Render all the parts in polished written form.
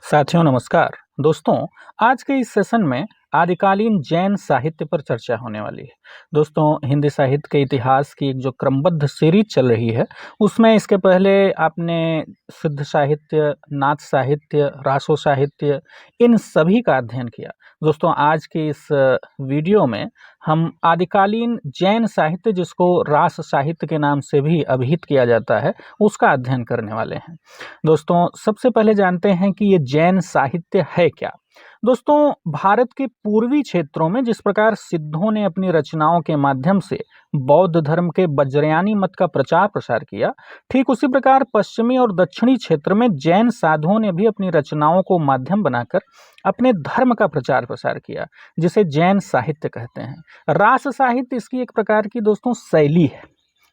साथियों नमस्कार। दोस्तों, आज के इस सेशन में आदिकालीन जैन साहित्य पर चर्चा होने वाली है। दोस्तों, हिंदी साहित्य के इतिहास की एक जो क्रमबद्ध सीरीज चल रही है, उसमें इसके पहले आपने सिद्ध साहित्य, नाथ साहित्य, रासो साहित्य, इन सभी का अध्ययन किया। दोस्तों, आज के इस वीडियो में हम आदिकालीन जैन साहित्य, जिसको रास साहित्य के नाम से भी अभिहित किया जाता है, उसका अध्ययन करने वाले हैं। दोस्तों, सबसे पहले जानते हैं कि ये जैन साहित्य है क्या। दोस्तों, भारत के पूर्वी क्षेत्रों में जिस प्रकार सिद्धों ने अपनी रचनाओं के माध्यम से बौद्ध धर्म के वज्रयानी मत का प्रचार प्रसार किया, ठीक उसी प्रकार पश्चिमी और दक्षिणी क्षेत्र में जैन साधुओं ने भी अपनी रचनाओं को माध्यम बनाकर अपने धर्म का प्रचार प्रसार किया, जिसे जैन साहित्य कहते हैं। रास साहित्य इसकी एक प्रकार की दोस्तों शैली है।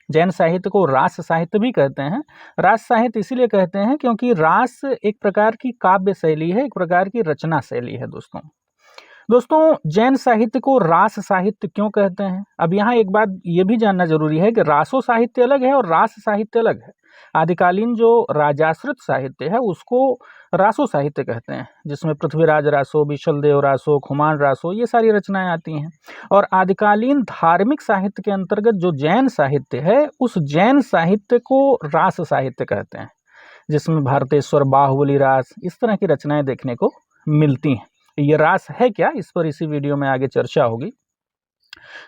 जैन साहित्य को रास साहित्य भी कहते हैं। रास साहित्य इसीलिए कहते हैं क्योंकि रास एक प्रकार की काव्य शैली है, एक प्रकार की रचना शैली है। दोस्तों, जैन साहित्य को रास साहित्य क्यों कहते हैं? अब यहाँ एक बात ये भी जानना जरूरी है कि रासो साहित्य अलग है और रास साहित्य अलग है। आदिकालीन जो राजाश्रित साहित्य है उसको रासो साहित्य कहते हैं, जिसमें पृथ्वीराज रासो, विशलदेव रासो, खुमान रासो, ये सारी रचनाएं आती हैं। और आदिकालीन धार्मिक साहित्य के अंतर्गत जो जैन साहित्य है, उस जैन साहित्य को रास साहित्य कहते हैं, जिसमें भारतेश्वर, बाहुबली रास, इस तरह की रचनाएं देखने को मिलती हैं। ये रास है क्या, इस पर इसी वीडियो में आगे चर्चा होगी।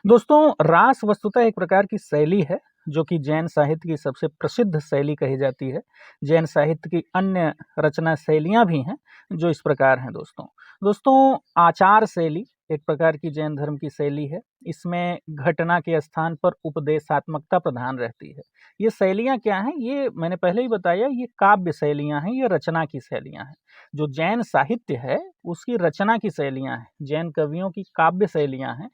दोस्तों, रास वस्तुतः एक प्रकार की शैली है जो कि जैन साहित्य की सबसे प्रसिद्ध शैली कही जाती है। जैन साहित्य की अन्य रचना शैलियां भी हैं जो इस प्रकार हैं। दोस्तों, आचार शैली एक प्रकार की जैन धर्म की शैली है। इसमें घटना के स्थान पर उपदेशात्मकता प्रधान रहती है। ये शैलियां क्या हैं, ये मैंने पहले ही बताया, ये काव्य शैलियां हैं, ये रचना की शैलियां हैं। जो जैन साहित्य है उसकी रचना की शैलियां हैं, जैन कवियों की काव्य शैलियां हैं।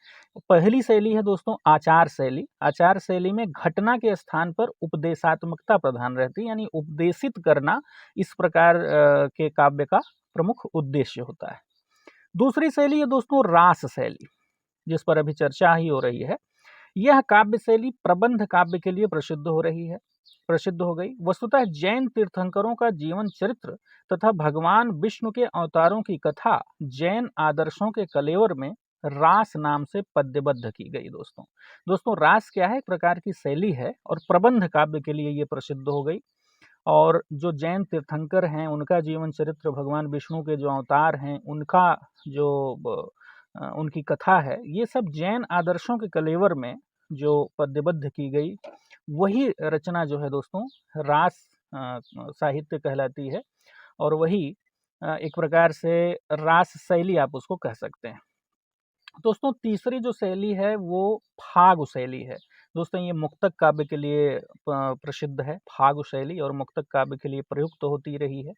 पहली शैली है दोस्तों आचार शैली। आचार शैली में घटना के स्थान पर उपदेशात्मकता प्रधान रहती है, यानी उपदेशित करना इस प्रकार के काव्य का प्रमुख उद्देश्य होता है। दूसरी शैली है दोस्तों रास शैली, जिस पर अभी चर्चा ही हो रही है। यह काव्य शैली प्रबंध काव्य के लिए प्रसिद्ध हो गई। वस्तुतः जैन तीर्थंकरों का जीवन चरित्र तथा भगवान विष्णु के अवतारों की कथा जैन आदर्शों के कलेवर में रास नाम से पद्यबद्ध की गई। दोस्तों, रास क्या है? एक प्रकार की शैली है और प्रबंध काव्य के लिए ये प्रसिद्ध हो गई। और जो जैन तीर्थंकर हैं उनका जीवन चरित्र, भगवान विष्णु के जो अवतार हैं उनका जो उनकी कथा है, ये सब जैन आदर्शों के कलेवर में जो पद्यबद्ध की गई, वही रचना जो है दोस्तों रास साहित्य कहलाती है। और वही एक प्रकार से रास शैली आप उसको कह सकते हैं। दोस्तों, तीसरी जो शैली है वो फागु शैली है। दोस्तों, ये मुक्तक काव्य के लिए प्रसिद्ध है, फागु शैली, और मुक्तक काव्य के लिए प्रयुक्त होती रही है।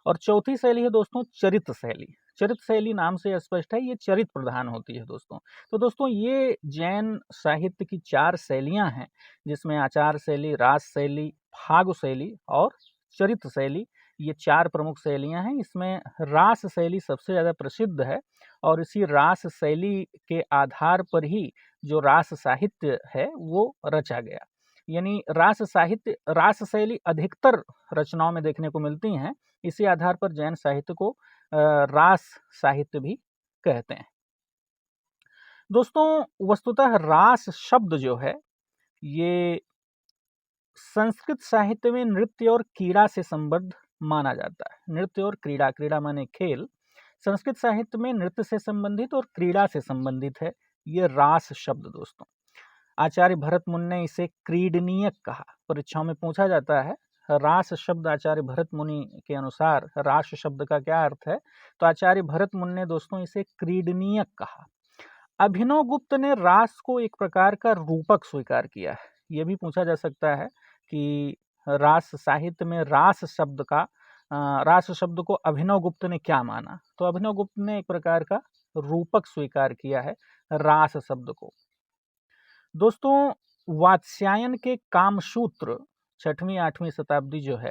और चौथी शैली है दोस्तों चरित शैली। चरित शैली नाम से स्पष्ट है, ये चरित प्रधान होती है दोस्तों। तो दोस्तों, ये जैन साहित्य की चार शैलियां हैं, जिसमें आचार शैली, रास शैली, फागु शैली और चरित शैली, ये चार प्रमुख शैलियां हैं। इसमें रास शैली सबसे ज़्यादा प्रसिद्ध है और इसी रास शैली के आधार पर ही जो रास साहित्य है वो रचा गया। यानी रास शैली अधिकतर रचनाओं में देखने को मिलती हैं। इसी आधार पर जैन साहित्य को रास साहित्य भी कहते हैं। दोस्तों, वस्तुतः रास शब्द जो है ये संस्कृत साहित्य में नृत्य और क्रीड़ा से संबद्ध माना जाता है। नृत्य और क्रीड़ा, क्रीड़ा माने खेल, संस्कृत साहित्य में नृत्य से संबंधित और क्रीड़ा से संबंधित है ये रास शब्द। दोस्तों, आचार्य भरत मुनि ने इसे क्रीडनीयक कहा। परीक्षाओं में पूछा जाता है रास शब्द आचार्य भरत मुनि के अनुसार रास शब्द का क्या अर्थ है, तो आचार्य भरत मुनि ने दोस्तों इसे क्रीडनीयक कहा। अभिनव गुप्त ने रास को एक प्रकार का रूपक स्वीकार किया है। यह भी पूछा जा सकता है कि रास साहित्य में रास शब्द को अभिनव गुप्त ने क्या माना, तो अभिनव गुप्त ने एक प्रकार का रूपक स्वीकार किया है रास शब्द को। दोस्तों, वात्स्यायन के कामसूत्र 6वीं-8वीं शताब्दी जो है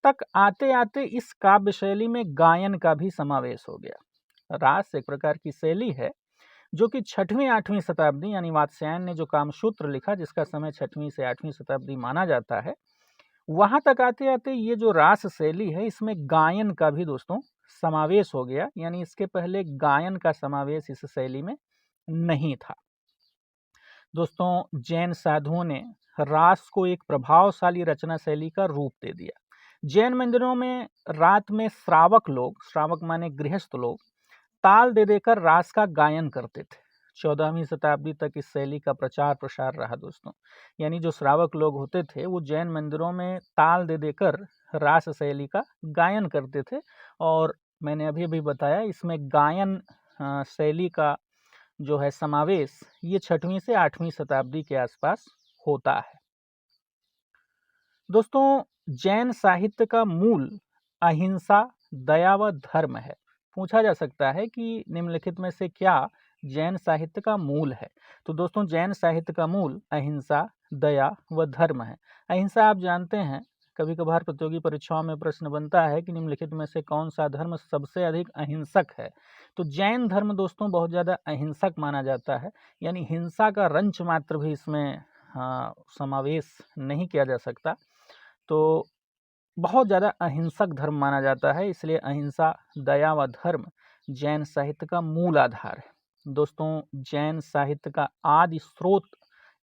तक आते आते इस काव्य शैली में गायन का भी समावेश हो गया। रास एक प्रकार की शैली है जो कि 6वीं-8वीं शताब्दी, यानी वात्स्यायन ने जो कामसूत्र लिखा, जिसका समय 6वीं से 8वीं शताब्दी माना जाता है, वहां तक आते आते ये जो रास शैली है इसमें गायन का भी दोस्तों समावेश हो गया, यानी इसके पहले गायन का समावेश इस शैली में नहीं था। दोस्तों जैन साधुओं ने रास को एक प्रभावशाली रचना शैली का रूप दे दिया। जैन मंदिरों में रात में श्रावक लोग, श्रावक माने गृहस्थ लोग, ताल दे देकर रास का गायन करते थे। 14वीं शताब्दी तक इस शैली का प्रचार प्रसार रहा दोस्तों। यानी जो श्रावक लोग होते थे वो जैन मंदिरों में ताल दे देकर रास शैली का गायन करते थे। और मैंने अभी भी बताया इसमें गायन शैली का जो है समावेश ये 6वीं से 8वीं शताब्दी के आसपास होता है। दोस्तों जैन साहित्य का मूल अहिंसा, दया व धर्म है। पूछा जा सकता है कि निम्नलिखित में से क्या जैन साहित्य का मूल है। तो दोस्तों जैन साहित्य का मूल अहिंसा, दया व धर्म है। अहिंसा आप जानते हैं, कभी कभार प्रतियोगी परीक्षाओं में प्रश्न बनता है कि निम्नलिखित में से कौन सा धर्म सबसे अधिक अहिंसक है। तो जैन धर्म दोस्तों बहुत ज़्यादा अहिंसक माना जाता है, यानी हिंसा का रंच मात्र भी इसमें समावेश नहीं किया जा सकता। तो बहुत ज़्यादा अहिंसक धर्म माना जाता है, इसलिए अहिंसा, दया व धर्म जैन साहित्य का मूल आधार है। दोस्तों जैन साहित्य का आदि स्रोत,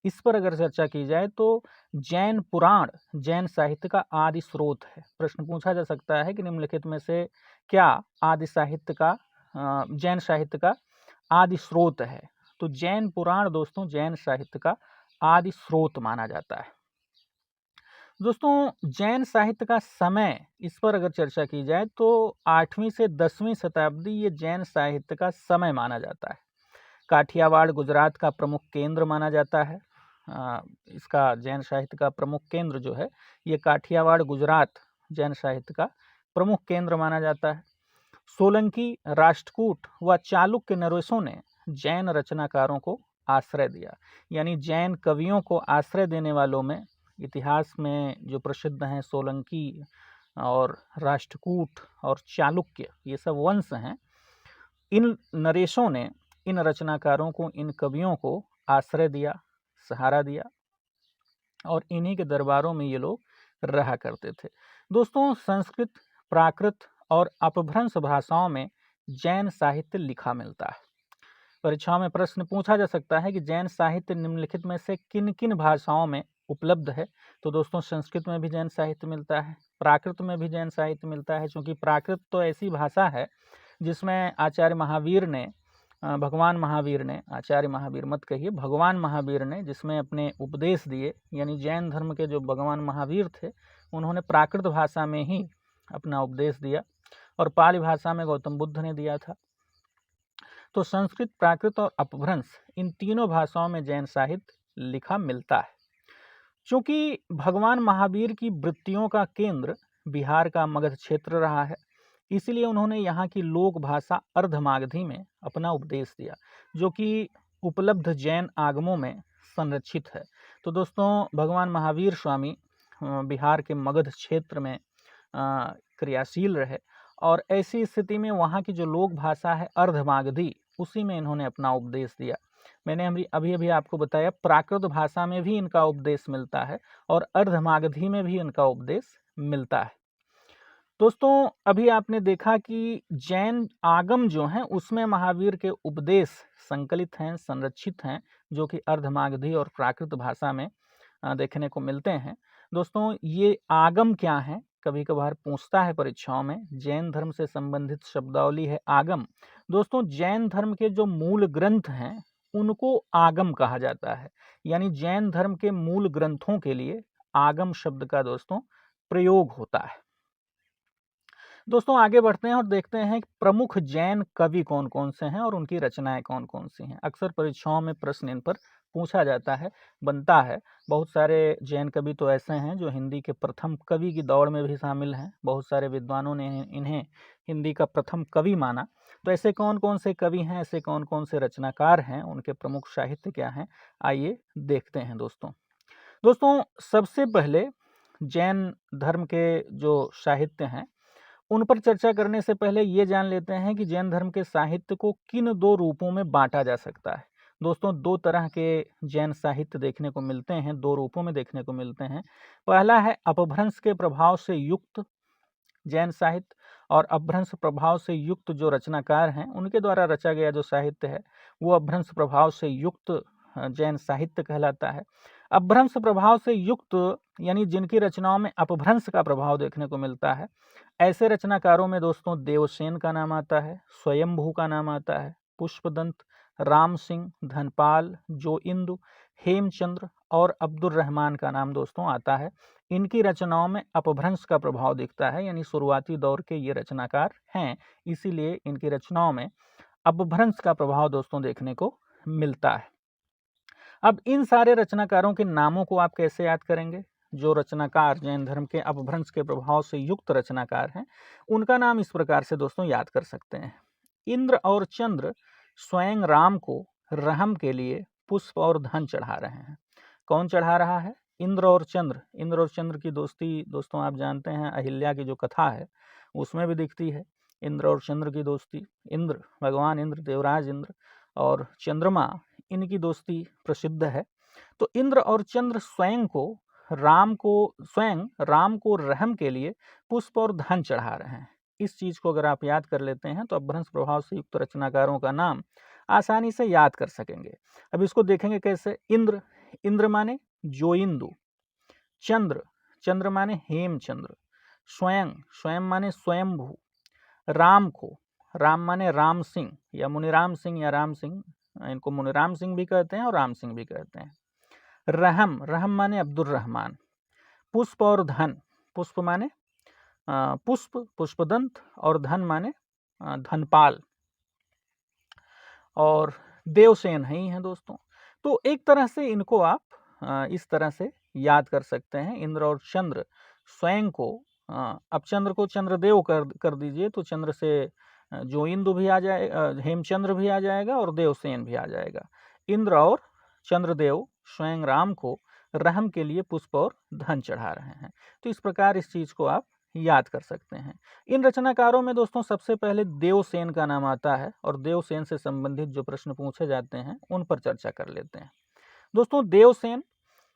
इस पर अगर चर्चा की जाए तो जैन पुराण जैन साहित्य का आदि स्रोत है। प्रश्न पूछा जा सकता है कि निम्नलिखित में से क्या आदि साहित्य का जैन साहित्य का आदि स्रोत है। तो जैन पुराण दोस्तों जैन साहित्य का आदि स्रोत माना जाता है। दोस्तों जैन साहित्य का समय, इस पर अगर चर्चा की जाए तो 8वीं से 10वीं शताब्दी ये जैन साहित्य का समय माना जाता है। काठियावाड़ गुजरात का प्रमुख केंद्र माना जाता है। इसका जैन साहित्य का प्रमुख केंद्र जो है ये काठियावाड़ गुजरात जैन साहित्य का प्रमुख केंद्र माना जाता है। सोलंकी, राष्ट्रकूट व चालुक्य नरेशों ने जैन रचनाकारों को आश्रय दिया। यानी जैन कवियों को आश्रय देने वालों में इतिहास में जो प्रसिद्ध हैं सोलंकी और राष्ट्रकूट और चालुक्य, ये सब वंश हैं। इन नरेशों ने इन रचनाकारों को, इन कवियों को आश्रय दिया, सहारा दिया और इन्हीं के दरबारों में ये लोग रहा करते थे। दोस्तों संस्कृत, प्राकृत और अपभ्रंश भाषाओं में जैन साहित्य लिखा मिलता है। परीक्षाओं में प्रश्न पूछा जा सकता है कि जैन साहित्य निम्नलिखित में से किन किन भाषाओं में उपलब्ध है। तो दोस्तों संस्कृत में भी जैन साहित्य मिलता है, प्राकृत में भी जैन साहित्य मिलता है, क्योंकि प्राकृत तो ऐसी भाषा है जिसमें आचार्य महावीर ने, भगवान महावीर ने, आचार्य महावीर मत कहिए, भगवान महावीर ने जिसमें अपने उपदेश दिए, यानी जैन धर्म के जो भगवान महावीर थे उन्होंने प्राकृत भाषा में ही अपना उपदेश दिया और पाली भाषा में गौतम बुद्ध ने दिया था। तो संस्कृत, प्राकृत और अपभ्रंश इन तीनों भाषाओं में जैन साहित्य लिखा मिलता है। चूंकि भगवान महावीर की वृत्तियों का केंद्र बिहार का मगध क्षेत्र रहा है, इसलिए उन्होंने यहाँ की लोक भाषा अर्धमागधी में अपना उपदेश दिया, जो कि उपलब्ध जैन आगमों में संरक्षित है। तो दोस्तों भगवान महावीर स्वामी बिहार के मगध क्षेत्र में क्रियाशील रहे और ऐसी स्थिति में वहाँ की जो लोक भाषा है अर्धमागधी, उसी में इन्होंने अपना उपदेश दिया। मैंने अभी अभी आपको बताया प्राकृत भाषा में भी इनका उपदेश मिलता है और अर्धमागधी में भी इनका उपदेश मिलता है। दोस्तों अभी आपने देखा कि जैन आगम जो हैं उसमें महावीर के उपदेश संकलित हैं, संरक्षित हैं, जो कि अर्धमागधी और प्राकृत भाषा में देखने को मिलते हैं। दोस्तों ये आगम क्या है, कभी कभार पूछता है परीक्षाओं में। जैन धर्म से संबंधित शब्दावली है आगम। दोस्तों जैन धर्म के जो मूल ग्रंथ हैं उनको आगम कहा जाता है, यानी जैन धर्म के मूल ग्रंथों के लिए आगम शब्द का दोस्तों प्रयोग होता है। दोस्तों आगे बढ़ते हैं और देखते हैं कि प्रमुख जैन कवि कौन कौन से हैं और उनकी रचनाएं कौन कौन सी हैं। अक्सर परीक्षाओं में प्रश्न इन पर पूछा जाता है, बनता है। बहुत सारे जैन कवि तो ऐसे हैं जो हिंदी के प्रथम कवि की दौड़ में भी शामिल हैं। बहुत सारे विद्वानों ने इन्हें हिंदी का प्रथम कवि माना। तो ऐसे कौन कौन से कवि हैं, ऐसे कौन कौन से रचनाकार हैं, उनके प्रमुख साहित्य क्या हैं, आइए देखते हैं दोस्तों सबसे पहले जैन धर्म के जो साहित्य हैं उन पर चर्चा करने से पहले ये जान लेते हैं कि जैन धर्म के साहित्य को किन दो रूपों में बांटा जा सकता है। दोस्तों दो तरह के जैन साहित्य देखने को मिलते हैं, दो रूपों में देखने को मिलते हैं। पहला है अपभ्रंश के प्रभाव से युक्त जैन साहित्य, और अपभ्रंश प्रभाव से युक्त जो रचनाकार हैं उनके द्वारा रचा गया जो साहित्य है वो अपभ्रंश प्रभाव से युक्त जैन साहित्य कहलाता है। अपभ्रंश प्रभाव से युक्त यानी जिनकी रचनाओं में अपभ्रंश का प्रभाव देखने को मिलता है, ऐसे रचनाकारों में दोस्तों देवसेन का नाम आता है, स्वयंभू का नाम आता है, पुष्पदंत, राम सिंह, धनपाल, जोइंदु, हेमचंद्र और अब्दुल रहमान का नाम दोस्तों आता है। इनकी रचनाओं में अपभ्रंश का प्रभाव दिखता है, यानी शुरुआती दौर के ये रचनाकार हैं, इसीलिए इनकी रचनाओं में अपभ्रंश का प्रभाव दोस्तों देखने को मिलता है। अब इन सारे रचनाकारों के नामों को आप कैसे याद करेंगे? जो रचनाकार जैन धर्म के अपभ्रंश के प्रभाव से युक्त रचनाकार हैं उनका नाम इस प्रकार से दोस्तों याद कर सकते हैं। इंद्र और चंद्र स्वयं राम को रहम के लिए पुष्प और धन चढ़ा रहे हैं। कौन चढ़ा रहा है? इंद्र और चंद्र। इंद्र और चंद्र की दोस्ती दोस्तों आप जानते हैं, अहिल्या की जो कथा है उसमें भी दिखती है इंद्र और चंद्र की दोस्ती। इंद्र, भगवान इंद्र, देवराज इंद्र और चंद्रमा, इनकी दोस्ती प्रसिद्ध है। तो इंद्र और चंद्र स्वयं राम को रहम के लिए पुष्प और धन चढ़ा रहे हैं। इस चीज को अगर आप याद कर लेते हैं तो अपभ्रंश प्रभाव से युक्त रचनाकारों का नाम आसानी से याद कर सकेंगे। अब इसको देखेंगे कैसे। इंद्र, इंद्र माने जोइंदु, चंद्र, चंद्र माने हेमचंद्र, स्वयं, स्वयं माने स्वयंभू, राम को, राम माने राम सिंह या मुनिराम सिंह या राम सिंह, इनको मुनिराम सिंह भी कहते हैं और राम सिंह भी कहते हैं। रहम, रहम माने अब्दुल रहमान, पुष्प और धन, पुष्प माने पुष्प, पुष्पदंत और धन माने धनपाल, और देवसेन ही हैं दोस्तों। तो एक तरह से इनको आप इस तरह से याद कर सकते हैं। इंद्र और चंद्र स्वयं को, अब चंद्र को चंद्रदेव कर दीजिए तो चंद्र से जोइंदु भी आ जाए, हेमचंद्र भी आ जाएगा और देवसेन भी आ जाएगा। इंद्र और चंद्रदेव स्वयं राम को रहम के लिए पुष्प और धन चढ़ा रहे हैं। तो इस प्रकार इस चीज को आप याद कर सकते हैं। इन रचनाकारों में दोस्तों सबसे पहले देवसेन का नाम आता है और देवसेन से संबंधित जो प्रश्न पूछे जाते हैं उन पर चर्चा कर लेते हैं। दोस्तों देवसेन,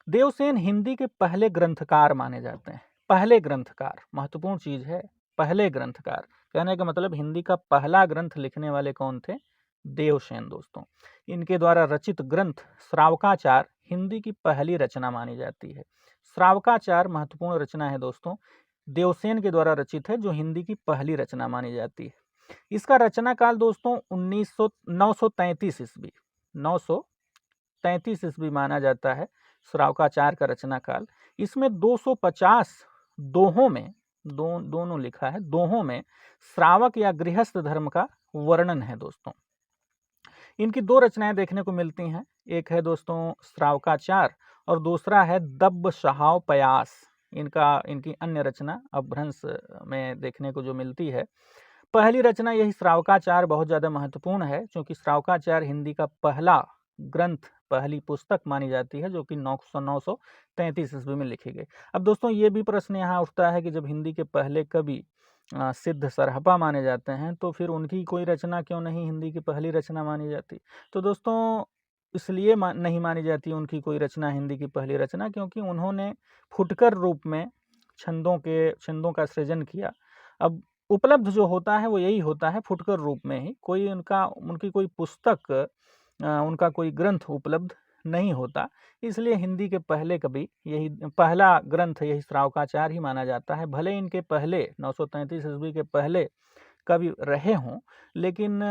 देवसेन हिंदी के पहले ग्रंथकार माने जाते हैं। पहले ग्रंथकार, महत्वपूर्ण चीज है, पहले ग्रंथकार। कहने का मतलब हिंदी का पहला ग्रंथ लिखने वाले कौन थे? देवसेन दोस्तों। इनके द्वारा रचित ग्रंथ श्रावकाचार हिंदी की पहली रचना मानी जाती है। श्रावकाचार महत्वपूर्ण रचना है दोस्तों, देवसेन के द्वारा रचित है, जो हिंदी की पहली रचना मानी जाती है। इसका रचना काल दोस्तों 933 ईस्वी, 933 ईस्वी माना जाता है श्रावकाचार का रचना काल। इसमें 250 दोहों में, दोनों लिखा है, दोहों में श्रावक या गृहस्थ धर्म का वर्णन है दोस्तों। इनकी दो रचनाएं देखने को मिलती हैं, एक है दोस्तों श्रावकाचार और दूसरा है दब्ब सहाव पयास। इनकी अन्य रचना अपभ्रंश में देखने को जो मिलती है। पहली रचना यही श्रावकाचार बहुत ज्यादा महत्वपूर्ण है, क्योंकि श्रावकाचार हिंदी का पहला ग्रंथ, पहली पुस्तक मानी जाती है, जो कि 933 ईस्वी में लिखी गई। अब दोस्तों ये भी प्रश्न यहाँ उठता है कि जब हिंदी के पहले कवि सिद्ध सरहपा माने जाते हैं तो फिर उनकी कोई रचना क्यों नहीं हिंदी की पहली रचना मानी जाती? तो दोस्तों इसलिए नहीं मानी जाती उनकी कोई रचना हिंदी की पहली रचना, क्योंकि उन्होंने फुटकर रूप में छंदों का सृजन किया। अब उपलब्ध जो होता है वो यही होता है, फुटकर रूप में ही, कोई उनकी कोई पुस्तक, उनका कोई ग्रंथ उपलब्ध नहीं होता। इसलिए हिंदी के पहले कवि, यही पहला ग्रंथ यही श्रावकाचार ही माना जाता है। भले इनके पहले 933 ईस्वी के पहले कवि रहे हों, लेकिन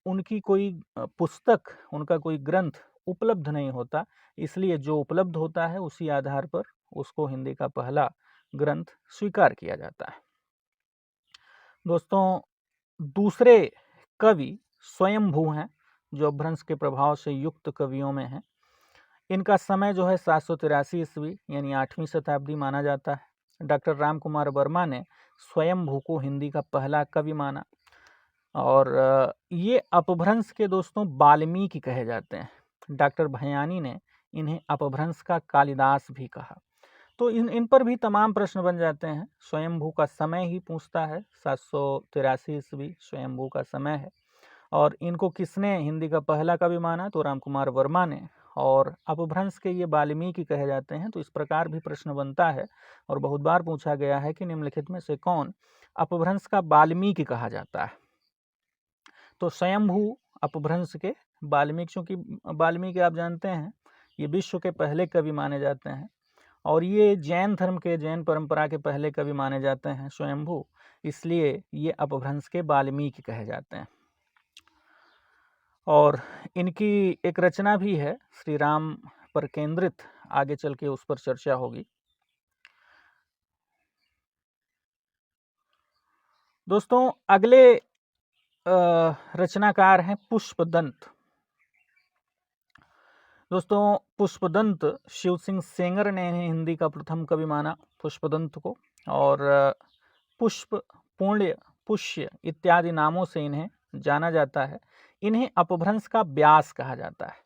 उनकी कोई पुस्तक, उनका कोई ग्रंथ उपलब्ध नहीं होता। इसलिए जो उपलब्ध होता है उसी आधार पर उसको हिंदी का पहला ग्रंथ स्वीकार किया जाता है। दोस्तों दूसरे कवि स्वयंभू हैं, जो अपभ्रंश के प्रभाव से युक्त कवियों में हैं। इनका समय जो है 783 ईस्वी यानी 8वीं शताब्दी माना जाता है। डॉक्टर राम कुमार वर्मा ने स्वयंभू को हिंदी का पहला कवि माना, और ये अपभ्रंश के दोस्तों वाल्मीकि कहे जाते हैं। डॉक्टर भयानी ने इन्हें अपभ्रंश का कालिदास भी कहा। तो इन पर भी तमाम प्रश्न बन जाते हैं। स्वयंभू का समय ही पूछता है, 783 ईस्वी स्वयंभू का समय है। और इनको किसने हिंदी का पहला कवि माना? तो राम कुमार वर्मा ने। और अपभ्रंश के ये वाल्मीकि कहे जाते हैं। तो इस प्रकार भी प्रश्न बनता है और बहुत बार पूछा गया है कि निम्नलिखित में से कौन अपभ्रंश का वाल्मीकि कहा जाता है? तो स्वयंभू अपभ्रंश के वाल्मीकि, चूंकि वाल्मीकि आप जानते हैं ये विश्व के पहले कवि माने जाते हैं और ये जैन धर्म के, जैन परंपरा के पहले कवि माने जाते हैं स्वयंभू, इसलिए ये अपभ्रंश के वाल्मीकि कहे जाते हैं। और इनकी एक रचना भी है श्री राम पर केंद्रित, आगे चल के उस पर चर्चा होगी। दोस्तों अगले रचनाकार हैं पुष्पदंत। दोस्तों पुष्पदंत शिव सिंह सेंगर ने इन्हें हिंदी का प्रथम कवि माना पुष्पदंत को, और पुष्प, पुण्य, पुष्य इत्यादि नामों से इन्हें जाना जाता है। इन्हें अपभ्रंश का व्यास कहा जाता है।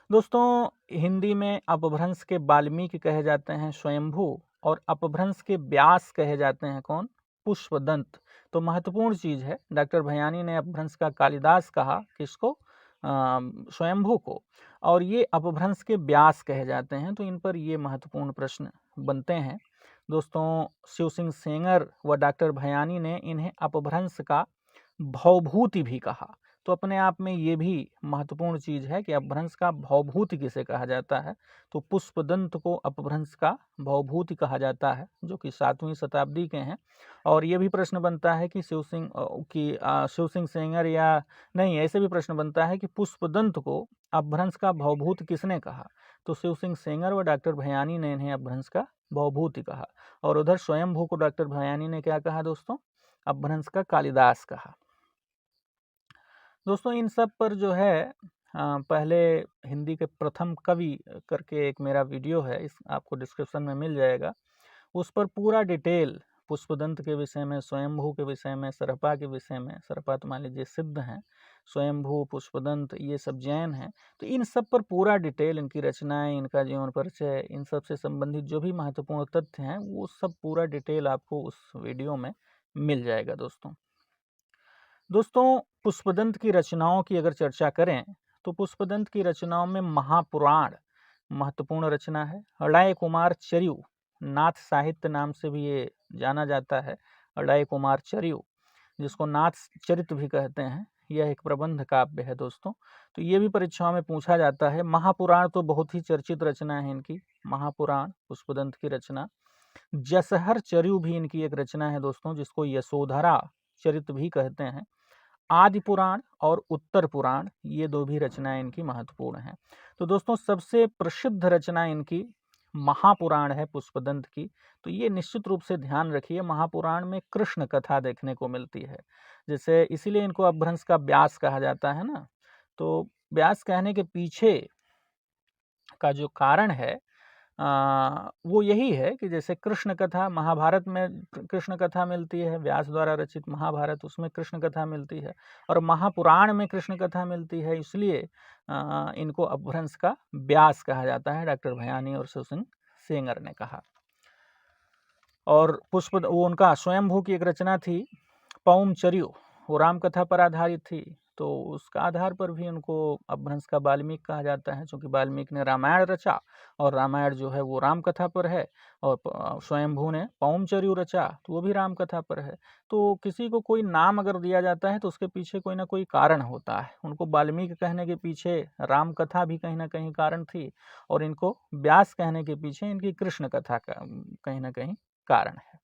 दोस्तों हिंदी में अपभ्रंश के वाल्मीकि कहे जाते हैं स्वयंभू, और अपभ्रंश के व्यास कहे जाते हैं कौन? पुष्पदंत। तो महत्वपूर्ण चीज है, डॉक्टर भयानी ने अपभ्रंश का कालिदास कहा, किसको? स्वयंभू को। और ये अपभ्रंश के व्यास कहे जाते हैं। तो इन पर ये महत्वपूर्ण प्रश्न बनते हैं। दोस्तों शिव सिंह सेंगर व डॉक्टर भयानी ने इन्हें अपभ्रंश का भवभूति भी कहा। तो अपने आप में ये भी महत्वपूर्ण चीज है कि अपभ्रंश का भवभूति किसे कहा जाता है? तो पुष्पदंत को अपभ्रंश का भवभूति कहा जाता है, जो कि 7वीं शताब्दी के हैं। और ये भी प्रश्न बनता है कि शिव सिंह सेंगर या नहीं, ऐसे भी प्रश्न बनता है कि पुष्पदंत को अपभ्रंश का भवभूति किसने कहा? तो शिव सिंह सेंगर व डॉक्टर भयानी ने इन्हें अपभ्रंश का भवभूति कहा। और उधर स्वयंभू को डॉक्टर भयानी ने क्या कहा दोस्तों? अपभ्रंश का कालिदास कहा। दोस्तों इन सब पर जो है पहले हिंदी के प्रथम कवि करके एक मेरा वीडियो है, इस आपको डिस्क्रिप्शन में मिल जाएगा। उस पर पूरा डिटेल पुष्पदंत के विषय में, स्वयंभू के विषय में, सरपा के विषय में, सरपा तो मान लीजिए सिद्ध हैं, स्वयंभू, पुष्पदंत ये सब जैन हैं। तो इन सब पर पूरा डिटेल, इनकी रचनाएं, इनका जीवन परिचय, इन सब से संबंधित जो भी महत्वपूर्ण तथ्य हैं वो सब पूरा डिटेल आपको उस वीडियो में मिल जाएगा। दोस्तों पुष्पदंत की रचनाओं की अगर चर्चा करें तो पुष्पदंत की रचनाओं में महापुराण महत्वपूर्ण रचना है। अड़ाय कुमार चर्यु, नाथ साहित्य नाम से भी ये जाना जाता है, अड़ाय कुमार चर्यु, जिसको नाथ चरित भी कहते हैं, यह एक प्रबंध काव्य है दोस्तों। तो ये भी परीक्षाओं में पूछा जाता है। महापुराण तो बहुत ही चर्चित रचना है इनकी, महापुराण पुष्पदंत की रचना। जसहर चर्यु भी इनकी एक रचना है दोस्तों, जिसको यशोधरा चरित भी कहते हैं। आदि पुराण और उत्तर पुराण ये दो भी रचनाएं इनकी महत्वपूर्ण हैं। तो दोस्तों सबसे प्रसिद्ध रचना इनकी महापुराण है पुष्पदंत की। तो ये निश्चित रूप से ध्यान रखिए, महापुराण में कृष्ण कथा देखने को मिलती है, जैसे इसीलिए इनको अपभ्रंश का व्यास कहा जाता है ना। तो व्यास कहने के पीछे का जो कारण है वो यही है कि जैसे कृष्ण कथा, महाभारत में कृष्ण कथा मिलती है, व्यास द्वारा रचित महाभारत, उसमें कृष्ण कथा मिलती है, और महापुराण में कृष्ण कथा मिलती है, इसलिए इनको अपभ्रंश का व्यास कहा जाता है, डॉक्टर भयानी और शिव सिंह सेंगर ने कहा। और वो उनका स्वयंभू की एक रचना थी पौमचर्यु, वो राम कथा पर आधारित थी। तो उसका आधार पर भी उनको अपभ्रंश का वाल्मीकि कहा जाता है, क्योंकि वाल्मीकि ने रामायण रचा और रामायण जो है वो राम कथा पर है, और स्वयंभू ने पौमचर्यु रचा तो वो भी राम कथा पर है। तो किसी को कोई नाम अगर दिया जाता है तो उसके पीछे कोई ना कोई कारण होता है। उनको वाल्मीकि कहने के पीछे राम कथा भी कहीं ना कहीं कारण थी, और इनको व्यास कहने के पीछे इनकी कृष्ण कथा का कहीं ना कहीं कारण है।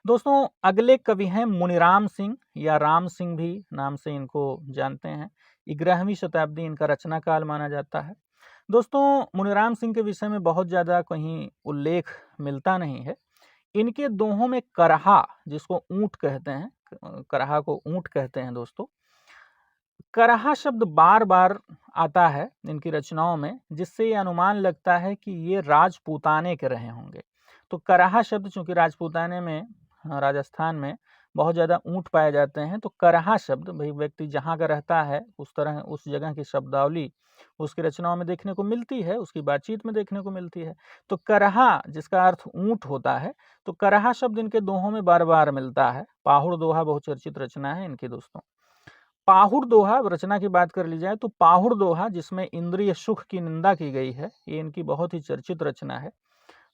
दोस्तों अगले कवि हैं मुनिराम सिंह, या राम सिंह भी नाम से इनको जानते हैं। 11वीं शताब्दी इनका रचना काल माना जाता है। दोस्तों मुनिराम सिंह के विषय में बहुत ज़्यादा कहीं उल्लेख मिलता नहीं है। इनके दोहों में करहा, जिसको ऊंट कहते हैं, करहा को ऊंट कहते हैं दोस्तों, करहा शब्द बार बार आता है इनकी रचनाओं में, जिससे ये अनुमान लगता है कि ये राजपूताने के रहे होंगे। तो करहा शब्द, चूंकि राजपूताने में, राजस्थान में बहुत ज़्यादा ऊंट पाए जाते हैं, तो करहा शब्द भाई व्यक्ति जहाँ का रहता है उस तरह उस जगह की शब्दावली उसकी रचनाओं में देखने को मिलती है, उसकी बातचीत में देखने को मिलती है। तो करहा जिसका अर्थ ऊंट होता है, तो करहा शब्द इनके दोहों में बार बार मिलता है। पाहुड़ दोहा बहुत चर्चित रचना है इनकी दोस्तों। पाहुड़ दोहा रचना की बात कर ली जाए तो पाहुड़ दोहा जिसमें इंद्रिय सुख की निंदा की गई है, ये इनकी बहुत ही चर्चित रचना है।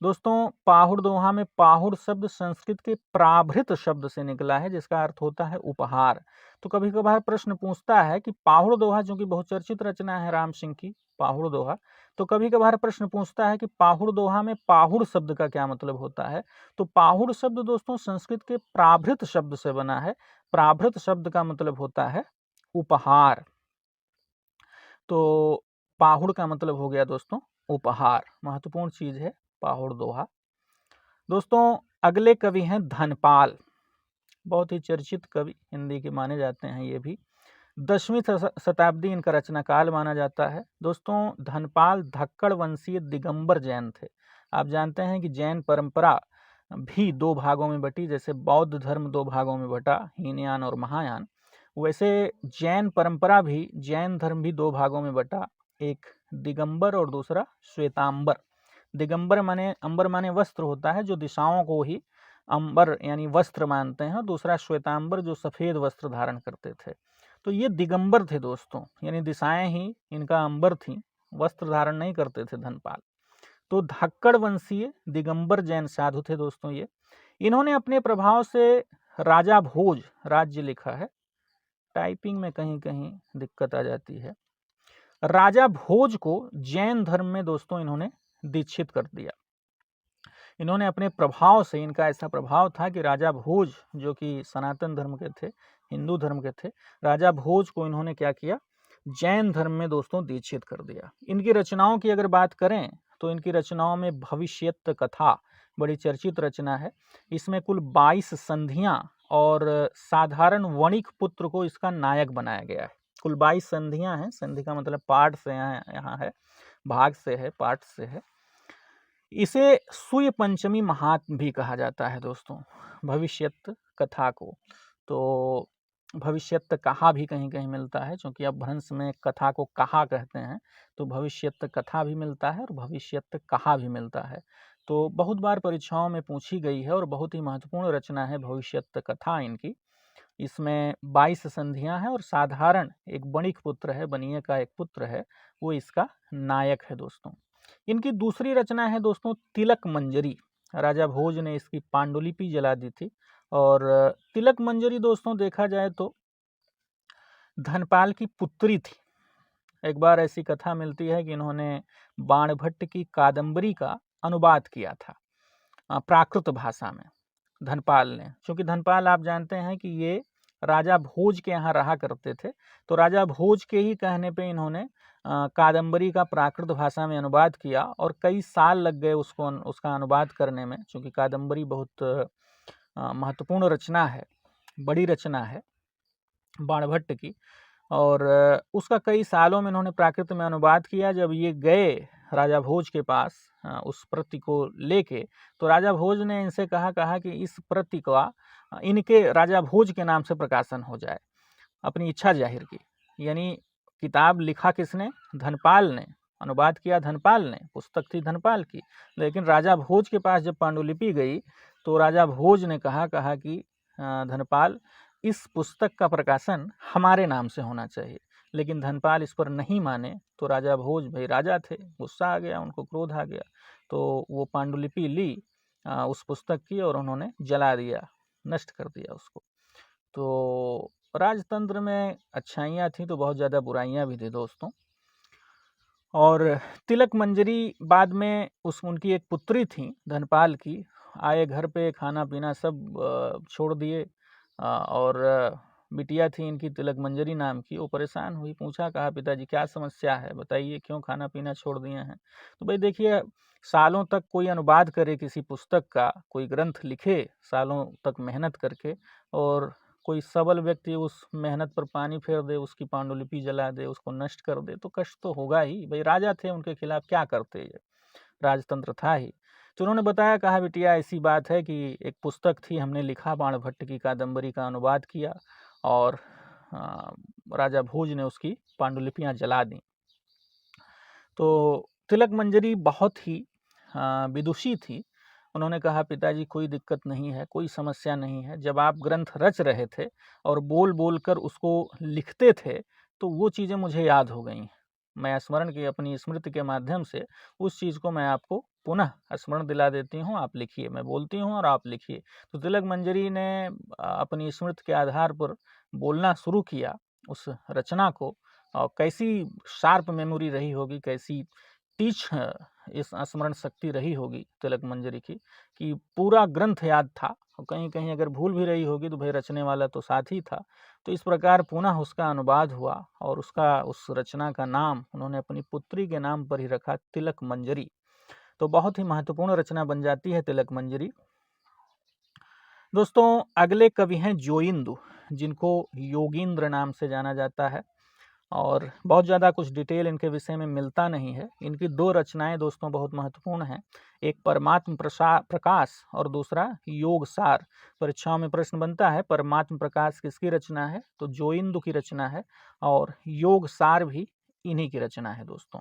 दोस्तों पाहुड़ दोहा में पाहुड़ शब्द संस्कृत के प्राभृत शब्द से निकला है, जिसका अर्थ होता है उपहार। तो कभी कभार प्रश्न पूछता है कि पाहुड़ दोहा जो कि बहुत चर्चित रचना है राम सिंह की पाहुड़ दोहा, तो कभी कभार प्रश्न पूछता है कि पाहुड़ दोहा में पाहुड़ शब्द का क्या मतलब होता है। तो पाहुड़ शब्द दोस्तों संस्कृत के प्राभृत शब्द से बना है। प्राभृत शब्द का मतलब होता है उपहार। तो पाहुड़ का मतलब हो गया दोस्तों उपहार, महत्वपूर्ण चीज है पाहुड़ दोहा। दोस्तों अगले कवि हैं धनपाल, बहुत ही चर्चित कवि हिंदी के माने जाते हैं। ये भी 10वीं शताब्दी इनका रचना काल माना जाता है। दोस्तों धनपाल धक्कड़ वंशीय दिगंबर जैन थे। आप जानते हैं कि जैन परंपरा भी दो भागों में बटी, जैसे बौद्ध धर्म दो भागों में बटा, हीनयान और महायान, वैसे जैन परंपरा भी, जैन धर्म भी दो भागों में बटा, एक दिगंबर और दूसरा श्वेतांबर। दिगंबर माने अंबर माने वस्त्र होता है, जो दिशाओं को ही अंबर यानी वस्त्र मानते हैं, और दूसरा श्वेतांबर जो सफेद वस्त्र धारण करते थे। तो ये दिगंबर थे दोस्तों, यानी दिशाएं ही इनका अंबर थी, वस्त्र धारण नहीं करते थे धनपाल। तो धक्कड़ वंशीय दिगंबर जैन साधु थे दोस्तों ये। इन्होंने अपने प्रभाव से राजा भोज, राज्य लिखा है, टाइपिंग में कहीं कहीं दिक्कत आ जाती है, राजा भोज को जैन धर्म में दोस्तों इन्होंने दीक्षित कर दिया। इन्होंने अपने प्रभाव से, इनका ऐसा प्रभाव था कि राजा भोज जो कि सनातन धर्म के थे, हिंदू धर्म के थे, राजा भोज को इन्होंने क्या किया, जैन धर्म में दोस्तों दीक्षित कर दिया। इनकी रचनाओं की अगर बात करें तो इनकी रचनाओं में भविष्यत कथा बड़ी चर्चित रचना है। इसमें कुल 22 संधियां और साधारण वणिक पुत्र को इसका नायक बनाया गया है। कुल 22 संधियां हैं, संधि का मतलब पाठ से यहाँ है, भाग से है, पाठ से है। इसे सूर्य पंचमी महात्म भी कहा जाता है दोस्तों, भविष्यत कथा को। तो भविष्यत कहा भी कहीं कहीं मिलता है, क्योंकि अपभ्रंश में कथा को कहा कहते हैं, तो भविष्यत कथा भी मिलता है और भविष्यत कहा भी मिलता है। तो बहुत बार परीक्षाओं में पूछी गई है और बहुत ही महत्वपूर्ण रचना है भविष्यत कथा इनकी। इसमें 22 संधियां हैं और साधारण एक बणिक पुत्र है, बनिए का एक पुत्र है, वो इसका नायक है दोस्तों। इनकी दूसरी रचना है दोस्तों तिलक मंजरी। राजा भोज ने इसकी पांडुलिपि जला दी थी। और तिलक मंजरी दोस्तों देखा जाए तो धनपाल की पुत्री थी। एक बार ऐसी कथा मिलती है कि इन्होंने बाणभट्ट की कादंबरी का अनुवाद किया था प्राकृत भाषा में, धनपाल ने। क्योंकि धनपाल आप जानते हैं कि ये राजा भोज के यहाँ रहा करते थे, तो राजा भोज के ही कहने पे इन्होंने कादंबरी का प्राकृत भाषा में अनुवाद किया और कई साल लग गए उसको उसका अनुवाद करने में। क्योंकि कादंबरी बहुत महत्वपूर्ण रचना है, बड़ी रचना है बाणभट्ट की, और उसका कई सालों में इन्होंने प्राकृत में अनुवाद किया। जब ये गए राजा भोज के पास उस प्रति को लेके, तो राजा भोज ने इनसे कहा कि इस प्रति का इनके राजा भोज के नाम से प्रकाशन हो जाए, अपनी इच्छा जाहिर की। यानी किताब लिखा किसने, धनपाल ने, अनुवाद किया धनपाल ने, पुस्तक थी धनपाल की, लेकिन राजा भोज के पास जब पांडुलिपि गई तो राजा भोज ने कहा कि धनपाल इस पुस्तक का प्रकाशन हमारे नाम से होना चाहिए। लेकिन धनपाल इस पर नहीं माने, तो राजा भोज, भाई राजा थे, गुस्सा आ गया, उनको क्रोध आ गया, तो वो पांडुलिपि ली उस पुस्तक की और उन्होंने जला दिया, नष्ट कर दिया उसको। तो राजतंत्र में अच्छाइयाँ थी तो बहुत ज़्यादा बुराइयाँ भी थी दोस्तों। और तिलक मंजरी बाद में उनकी एक पुत्री थी धनपाल की, आए घर पे खाना पीना सब छोड़ दिए, और बिटिया थी इनकी तिलक मंजरी नाम की। वो परेशान हुई, पूछा, कहा पिताजी क्या समस्या है, बताइए क्यों खाना पीना छोड़ दिए हैं। तो भाई देखिए, सालों तक कोई अनुवाद करे किसी पुस्तक का, कोई ग्रंथ लिखे सालों तक मेहनत करके, और कोई सबल व्यक्ति उस मेहनत पर पानी फेर दे, उसकी पांडुलिपि जला दे, उसको नष्ट कर दे, तो कष्ट तो होगा ही। भाई राजा थे, उनके खिलाफ क्या करते, ये राजतंत्र था ही। तो उन्होंने बताया, कहा बिटिया ऐसी बात है कि एक पुस्तक थी, हमने लिखा, बाणभट्ट की कादंबरी का अनुवाद किया, और राजा भोज ने उसकी पांडुलिपियां जला दी। तो तिलक मंजरी बहुत ही विदुषी थी, उन्होंने कहा, पिताजी कोई दिक्कत नहीं है, कोई समस्या नहीं है। जब आप ग्रंथ रच रहे थे और बोल-बोल कर उसको लिखते थे, तो वो चीज़ें मुझे याद हो गईं। मैं स्मरण की अपनी स्मृति के माध्यम से उस चीज़ को मैं आपको पुनः स्मरण दिला देती हूँ, आप लिखिए। मैं बोलती हूँ और आप लिखिए। तो तिलक मंजरी ने अपनी स्मृति के आधार पर बोलना शुरू किया उस रचना को, और कैसी शार्प मेमोरी रही होगी, कैसी टीच इस स्मरण शक्ति रही होगी तिलक मंजरी की, कि पूरा ग्रंथ याद था, और कहीं-कहीं अगर भूल भी रही होगी तो भाई रचने वाला तो साथ ही था। तो इस प्रकार पुनः उसका अनुवाद हुआ, और उस रचना का नाम उन्होंने अपनी पुत्री के नाम पर ही रखा, तिलक मंजरी। तो बहुत ही महत्वपूर्ण रचना बन जाती है तिलक मंजरी। दोस्तों, अगले कवि हैं जोइंदु, जिनको योगींद्र नाम से जाना जाता है, और बहुत ज़्यादा कुछ डिटेल इनके विषय में मिलता नहीं है। इनकी 2 रचनाएँ दोस्तों बहुत महत्वपूर्ण हैं, एक परमात्म प्रकाश और दूसरा योग सार। परीक्षाओं में प्रश्न बनता है, परमात्म प्रकाश किसकी रचना है? तो जोइंदु की रचना है, और योग सार भी इन्हीं की रचना है दोस्तों।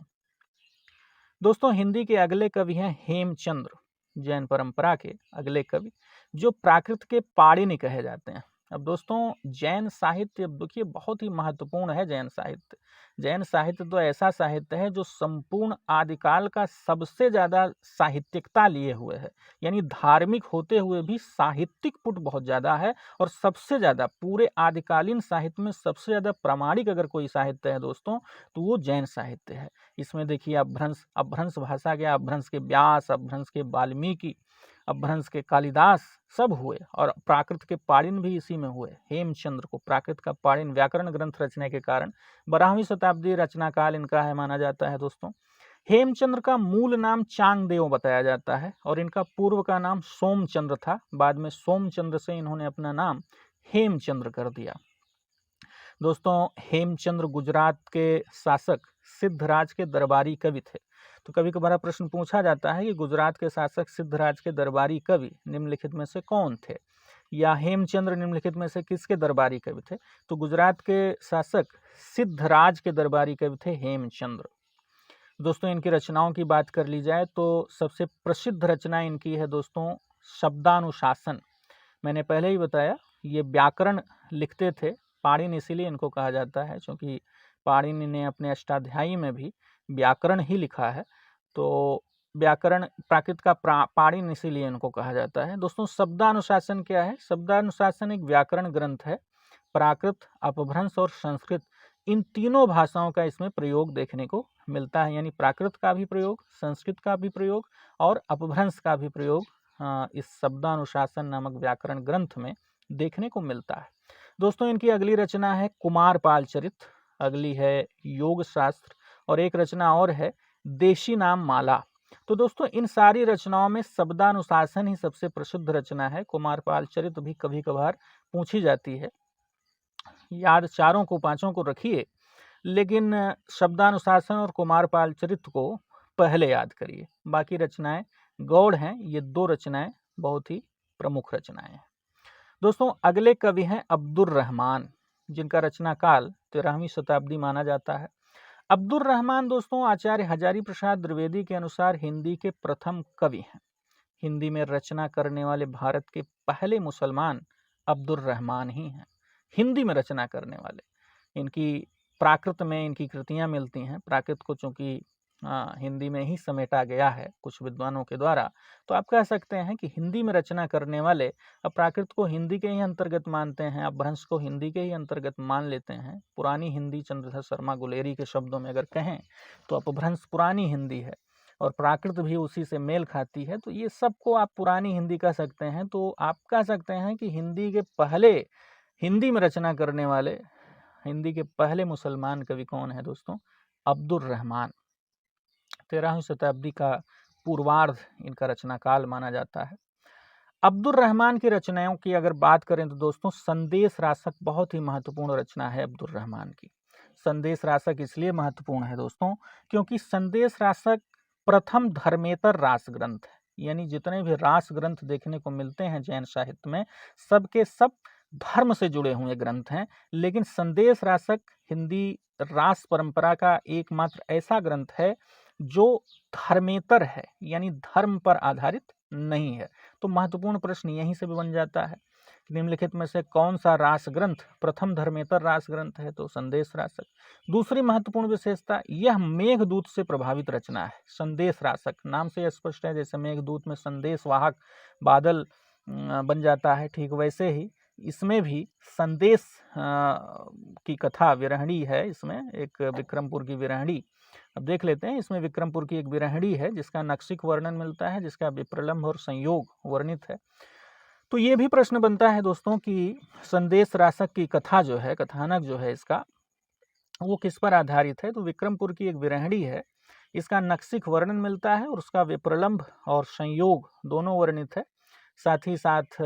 दोस्तों, हिंदी के अगले कवि हैं हेमचंद्र, जैन परंपरा के अगले कवि, जो प्राकृत के पाणिनि कहे जाते हैं। अब दोस्तों, जैन साहित्य देखिए बहुत ही महत्वपूर्ण है। जैन साहित्य तो ऐसा साहित्य है जो संपूर्ण आदिकाल का सबसे ज़्यादा साहित्यिकता लिए हुए है, यानी धार्मिक होते हुए भी साहित्यिक पुट बहुत ज़्यादा है, और सबसे ज़्यादा पूरे आदिकालीन साहित्य में सबसे ज़्यादा प्रामाणिक अगर कोई साहित्य है दोस्तों, तो वो जैन साहित्य है। इसमें देखिए अपभ्रंश भाषा के अपभ्रंश के व्यास, अपभ्रंश के वाल्मीकि, अपभ्रंश के कालिदास सब हुए, और प्राकृत के पाणिनि भी इसी में हुए। हेमचंद्र को प्राकृत का पाणिनि व्याकरण ग्रंथ रचने के कारण 12वीं शताब्दी रचना काल इनका है माना जाता है दोस्तों। हेमचंद्र का मूल नाम चांगदेव बताया जाता है, और इनका पूर्व का नाम सोमचंद्र था। बाद में सोमचंद्र से इन्होंने अपना नाम हेमचंद्र कर दिया। दोस्तों, हेमचंद्र गुजरात के शासक सिद्धराज के दरबारी कवि थे। तो कभी कभार प्रश्न पूछा जाता है कि गुजरात के शासक सिद्धराज के दरबारी कवि निम्नलिखित में से कौन थे, या हेमचंद्र निम्नलिखित में से किसके दरबारी कवि थे? तो गुजरात के शासक सिद्धराज के दरबारी कवि थे हेमचंद्र। दोस्तों, इनकी रचनाओं की बात कर ली जाए तो सबसे प्रसिद्ध रचना इनकी है दोस्तों शब्दानुशासन। मैंने पहले ही बताया, ये व्याकरण लिखते थे। पाणिनि इसीलिए इनको कहा जाता है, क्योंकि पाणिनि ने अपने अष्टाध्यायी में भी व्याकरण ही लिखा है। तो व्याकरण प्राकृत का पाणिनि इसीलिए इनको कहा जाता है। दोस्तों, शब्दानुशासन क्या है? शब्दानुशासन एक व्याकरण ग्रंथ है। प्राकृत, अपभ्रंश और संस्कृत, इन तीनों भाषाओं का इसमें प्रयोग देखने को मिलता है, यानी प्राकृत का भी प्रयोग, संस्कृत का भी प्रयोग और अपभ्रंश का भी प्रयोग इस शब्दानुशासन नामक व्याकरण ग्रंथ में देखने को मिलता है। दोस्तों, इनकी अगली रचना है कुमारपाल चरित, अगली है योग शास्त्र, और एक रचना और है देशी नाम माला। तो दोस्तों, इन सारी रचनाओं में शब्दानुशासन ही सबसे प्रसिद्ध रचना है। कुमारपाल चरित भी कभी कभार पूछी जाती है। याद चारों को, पांचों को रखिए, लेकिन शब्दानुशासन और कुमारपाल चरित को पहले याद करिए। बाकी रचनाएं गौड़ हैं। ये 2 रचनाएं बहुत ही प्रमुख रचनाएं हैं। दोस्तों, अगले कवि हैं अब्दुर रहमान, जिनका रचना काल 13वीं शताब्दी माना जाता है। अब्दुर रहमान दोस्तों आचार्य हजारी प्रसाद द्विवेदी के अनुसार हिंदी के प्रथम कवि हैं। हिंदी में रचना करने वाले भारत के पहले मुसलमान अब्दुर रहमान ही हैं, हिंदी में रचना करने वाले। इनकी प्राकृत में इनकी कृतियां मिलती हैं। प्राकृत को चूंकि हिंदी में ही समेटा गया है कुछ विद्वानों के द्वारा, तो आप कह सकते हैं कि हिंदी में रचना करने वाले अब प्राकृत को हिंदी के ही अंतर्गत मानते हैं, अपभ्रंश को हिंदी के ही अंतर्गत मान लेते हैं। पुरानी हिंदी चंद्रधर शर्मा गुलेरी के शब्दों में अगर कहें तो अपभ्रंश पुरानी हिंदी है, और प्राकृत भी उसी से मेल खाती है। तो ये सबको आप पुरानी हिंदी कह सकते हैं। तो आप कह सकते हैं कि हिंदी के पहले हिंदी में रचना करने वाले हिंदी के पहले मुसलमान कवि कौन है दोस्तों? अब्दुर रहमान। 13वीं शताब्दी का पूर्वार्ध इनका रचना काल माना जाता है। अब्दुर रहमान की रचनाओं की अगर बात करें तो दोस्तों संदेश रासक बहुत ही महत्वपूर्ण रचना है अब्दुर रहमान की। संदेश रासक इसलिए महत्वपूर्ण है दोस्तों क्योंकि संदेश रासक प्रथम धर्मेतर रास ग्रंथ है, यानी जितने भी रास ग्रंथ देखने को मिलते हैं जैन साहित्य में सबके सब धर्म से जुड़े हुए ग्रंथ हैं, लेकिन संदेश रासक हिंदी रास परंपरा का एकमात्र ऐसा ग्रंथ है जो धर्मेतर है, यानी धर्म पर आधारित नहीं है। तो महत्वपूर्ण प्रश्न यहीं से भी बन जाता है, निम्नलिखित में से कौन सा रास ग्रंथ प्रथम धर्मेतर रास ग्रंथ है? तो संदेश रासक। दूसरी महत्वपूर्ण विशेषता, यह मेघदूत से प्रभावित रचना है। संदेश रासक नाम से स्पष्ट है, जैसे मेघदूत में संदेश वाहक बादल बन जाता है, ठीक वैसे ही इसमें भी संदेश की कथा विरहणी है। इसमें एक विक्रमपुर की विरहणी, अब देख लेते हैं। इसमें विक्रमपुर की एक विरहणी है जिसका नक्शिक वर्णन मिलता है, जिसका विप्रलंभ और संयोग वर्णित है। तो ये भी प्रश्न बनता है दोस्तों कि संदेश रासक की कथा जो है, कथानक जो है इसका, वो किस पर आधारित है? तो विक्रमपुर की एक विरहणी है, इसका नक्शिक वर्णन मिलता है और उसका विप्रलंभ और संयोग दोनों वर्णित है। साथ ही साथ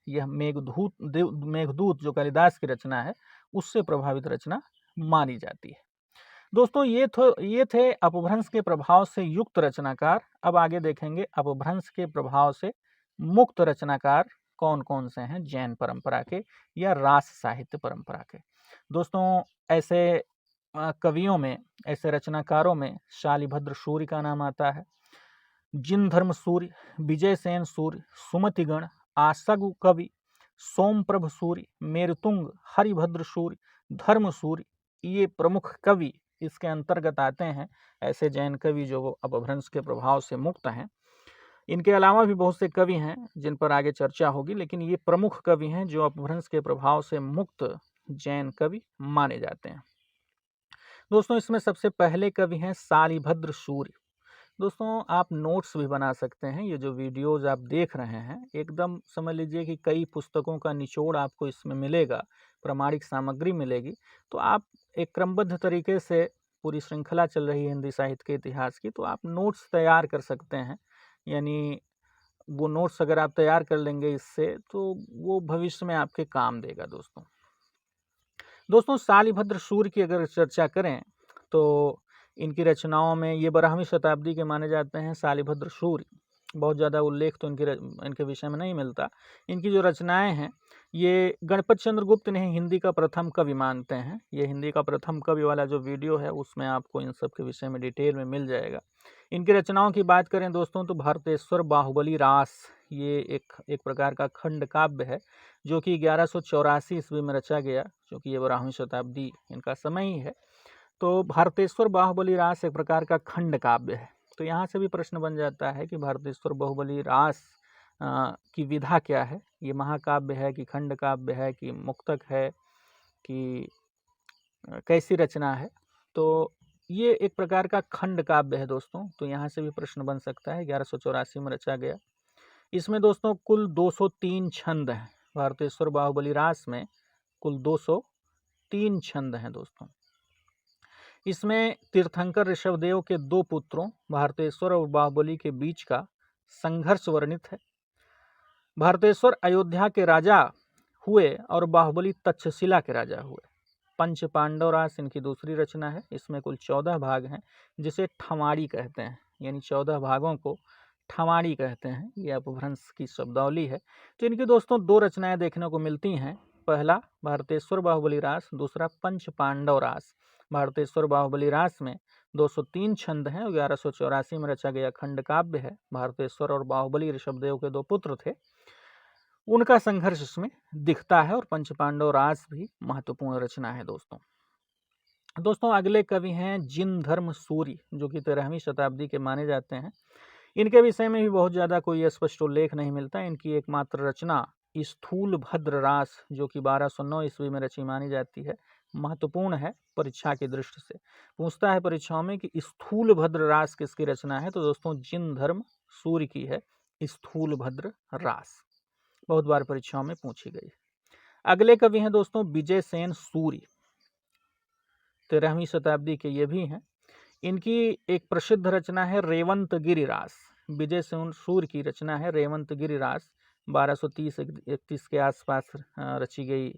यह मेघदूत जो कालिदास की रचना है उससे प्रभावित रचना मानी जाती है। दोस्तों ये थे अपभ्रंश के प्रभाव से युक्त रचनाकार। अब आगे देखेंगे अपभ्रंश के प्रभाव से मुक्त रचनाकार कौन कौन से हैं जैन परंपरा के या रास साहित्य परंपरा के। दोस्तों ऐसे कवियों में, ऐसे रचनाकारों में शालिभद्र सूर्य का नाम आता है, जिनधर्म सूर्य, विजय सेन सूर्य, सुमतिगण, आसगु कवि, सोमप्रभ सूर्य, मेरुतुंग, हरिभद्र सूर्य, धर्म सूर्य, ये प्रमुख कवि इसके अंतर्गत आते हैं। ऐसे जैन कवि जो अपभ्रंश के प्रभाव से मुक्त हैं। इनके अलावा भी बहुत से कवि हैं जिन पर आगे चर्चा होगी, लेकिन ये प्रमुख कवि हैं जो अपभ्रंश के प्रभाव से मुक्त जैन कवि माने जाते हैं। दोस्तों इसमें सबसे पहले कवि हैं शालिभद्र सूर्य। दोस्तों आप नोट्स भी बना सकते हैं। ये जो वीडियोज आप देख रहे हैं, एकदम समझ लीजिए कि कई पुस्तकों का निचोड़ आपको इसमें मिलेगा, प्रमाणिक सामग्री मिलेगी। तो आप एक क्रमबद्ध तरीके से, पूरी श्रृंखला चल रही है हिंदी साहित्य के इतिहास की, तो आप नोट्स तैयार कर सकते हैं। यानी वो नोट्स अगर आप तैयार कर लेंगे इससे, तो वो भविष्य में आपके काम देगा। दोस्तों शालिभद्र सूर्य की अगर चर्चा करें तो इनकी रचनाओं में ये 12वीं शताब्दी के माने जाते हैं। शालिभद्र सूर्य, बहुत ज़्यादा उल्लेख तो इनके विषय में नहीं मिलता। इनकी जो रचनाएं हैं ये गणपत चंद्र गुप्त ने हिंदी का प्रथम कवि मानते हैं। ये हिंदी का प्रथम कवि वाला जो वीडियो है उसमें आपको इन सब के विषय में डिटेल में मिल जाएगा। इनकी रचनाओं की बात करें दोस्तों तो भारतेश्वर बाहुबली रास, ये एक प्रकार का खंड काव्य है जो कि 1184 ईस्वी में रचा गया, जो कि ये 12वीं शताब्दी इनका समय ही है। तो भारतेश्वर बाहुबली रास एक प्रकार का खंड काव्य है। तो यहाँ से भी प्रश्न बन जाता है कि भारतेश्वर बाहुबली रास की विधा क्या है? ये महाकाव्य है कि खंड काव्य है कि मुक्तक है कि कैसी रचना है? तो ये एक प्रकार का खंड काव्य है दोस्तों। तो यहाँ से भी प्रश्न बन सकता है। 1184 में रचा गया। इसमें दोस्तों कुल 203 छंद हैं। भारतेश्वर बाहुबली रास में कुल 203 छंद हैं दोस्तों। इसमें तीर्थंकर ऋषभदेव के 2 पुत्रों भारतेश्वर और बाहुबली के बीच का संघर्ष वर्णित है। भारतेश्वर अयोध्या के राजा हुए और बाहुबली तक्षशिला के राजा हुए। पंच पांडव रास इनकी दूसरी रचना है। इसमें कुल 14 भाग हैं, जिसे ठमाड़ी कहते हैं। यानी 14 भागों को ठमाड़ी कहते हैं। यह अपभ्रंश की शब्दावली है। तो इनकी दोस्तों 2 रचनाएं देखने को मिलती हैं। पहला भारतेश्वर बाहुबली रास, दूसरा पंच पांडव रास। भारतेश्वर बाहुबली रास में 203 छंद हैं। 1184 में रचा गया खंड काव्य है। भारतेश्वर और बाहुबली ऋषभदेव के 2 पुत्र थे, उनका संघर्ष इसमें दिखता है। और पंच पांडव रास भी महत्वपूर्ण रचना है दोस्तों अगले कवि हैं जिनधर्म सूर्य, जो कि 13वीं शताब्दी के माने जाते हैं। इनके विषय में भी बहुत ज़्यादा कोई स्पष्ट उल्लेख नहीं मिलता। इनकी एकमात्र रचना स्थूल भद्र रास, जो कि 1209 ईस्वी में रची मानी जाती है, महत्वपूर्ण है परीक्षा की दृष्टि से। पूछता है परीक्षाओं में कि स्थूल भद्र रास किसकी रचना है? तो दोस्तों जिनधर्म सूर्य की है स्थूल भद्र रास, बहुत बार परीक्षाओं में पूछी गई। अगले कवि हैं दोस्तों विजय सेन सूर्य, 13वीं शताब्दी के ये भी हैं। इनकी एक प्रसिद्ध रचना है रेवंत गिरिरास। विजय सेन सूर्य की रचना है रेवंत गिरिरास, 1230-31 के आसपास रची गई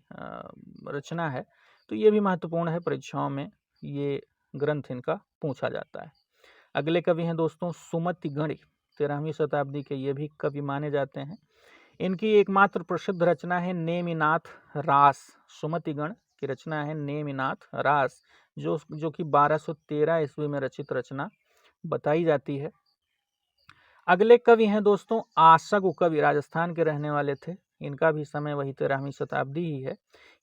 रचना है। तो ये भी महत्वपूर्ण है, परीक्षाओं में ये ग्रंथ इनका पूछा जाता है। अगले कवि हैं दोस्तों सुमतिगण, 13वीं शताब्दी के ये भी कवि माने जाते हैं। इनकी एकमात्र प्रसिद्ध रचना है नेमिनाथ रास। सुमतिगण की रचना है नेमिनाथ रास, जो कि 1213 ईस्वी में रचित रचना बताई जाती है। अगले कवि हैं दोस्तों आशगु कवि, राजस्थान के रहने वाले थे। इनका भी समय वही 13वीं शताब्दी ही है।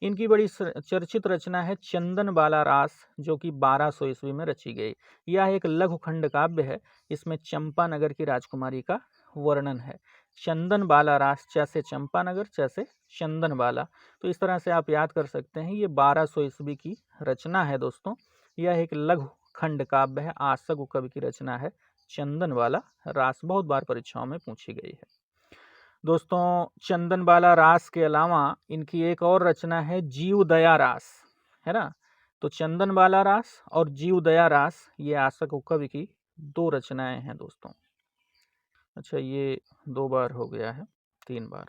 इनकी बड़ी चर्चित रचना है चंदन बाला रास, जो कि 1200 ईस्वी में रची गई। यह एक लघु खंड काव्य है। इसमें चंपानगर की राजकुमारी का वर्णन है। चंदन बाला रास, जैसे चंपानगर जैसे चंदन बाला, तो इस तरह से आप याद कर सकते हैं। ये 1200 ईस्वी की रचना है दोस्तों। यह एक लघु खंड काव्य है, आशगु कवि की रचना है चंदन वाला रास। बहुत बार परीक्षाओं में पूछी गई है दोस्तों। चंदन बाला रास के अलावा इनकी एक और रचना है जीव दया रास, है ना। तो चंदन बाला रास और जीव दया रास, ये आशगु कवि की 2 रचनाएं हैं दोस्तों। अच्छा, ये 2 बार हो गया है, 3 बार।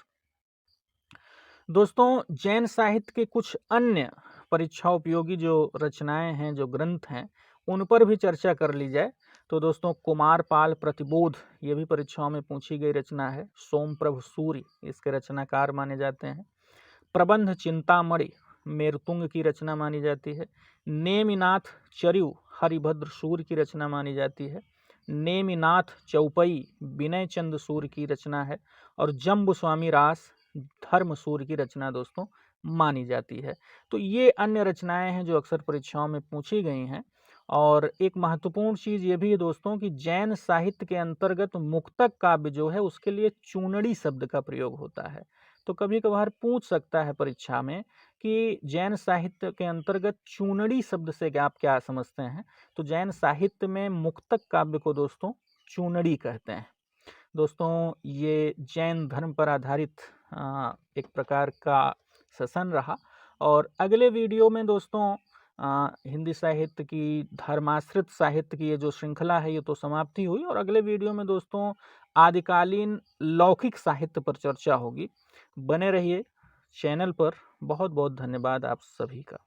दोस्तों जैन साहित्य के कुछ अन्य परीक्षा उपयोगी जो रचनाएं हैं, जो ग्रंथ हैं, उन पर भी चर्चा कर ली जाए तो दोस्तों कुमारपाल प्रतिबोध, ये भी परीक्षाओं में पूछी गई रचना है। सोमप्रभ सूर्य इसके रचनाकार माने जाते हैं। प्रबंध चिंतामणि मेरतुंग की रचना मानी जाती है। नेमिनाथ चर्यु हरिभद्र सूर्य की रचना मानी जाती है। नेमिनाथ चौपई विनय चंद सूर्य की रचना है। और जम्बू स्वामी रास धर्म सूर्य की रचना दोस्तों मानी जाती है। तो ये अन्य रचनाएं हैं जो अक्सर परीक्षाओं में पूछी गई हैं। और एक महत्वपूर्ण चीज ये भी है दोस्तों कि जैन साहित्य के अंतर्गत मुक्तक काव्य जो है उसके लिए चूनड़ी शब्द का प्रयोग होता है। तो कभी कभार पूछ सकता है परीक्षा में कि जैन साहित्य के अंतर्गत चूनड़ी शब्द से आप क्या समझते हैं। तो जैन साहित्य में मुक्तक काव्य को दोस्तों चूनड़ी कहते हैं। दोस्तों ये जैन धर्म पर आधारित एक प्रकार का सेशन रहा। और अगले वीडियो में दोस्तों हिंदी साहित्य की, धर्माश्रित साहित्य की ये जो श्रृंखला है ये तो समाप्ति हुई। और अगले वीडियो में दोस्तों आदिकालीन लौकिक साहित्य पर चर्चा होगी। बने रहिए चैनल पर। बहुत बहुत धन्यवाद आप सभी का।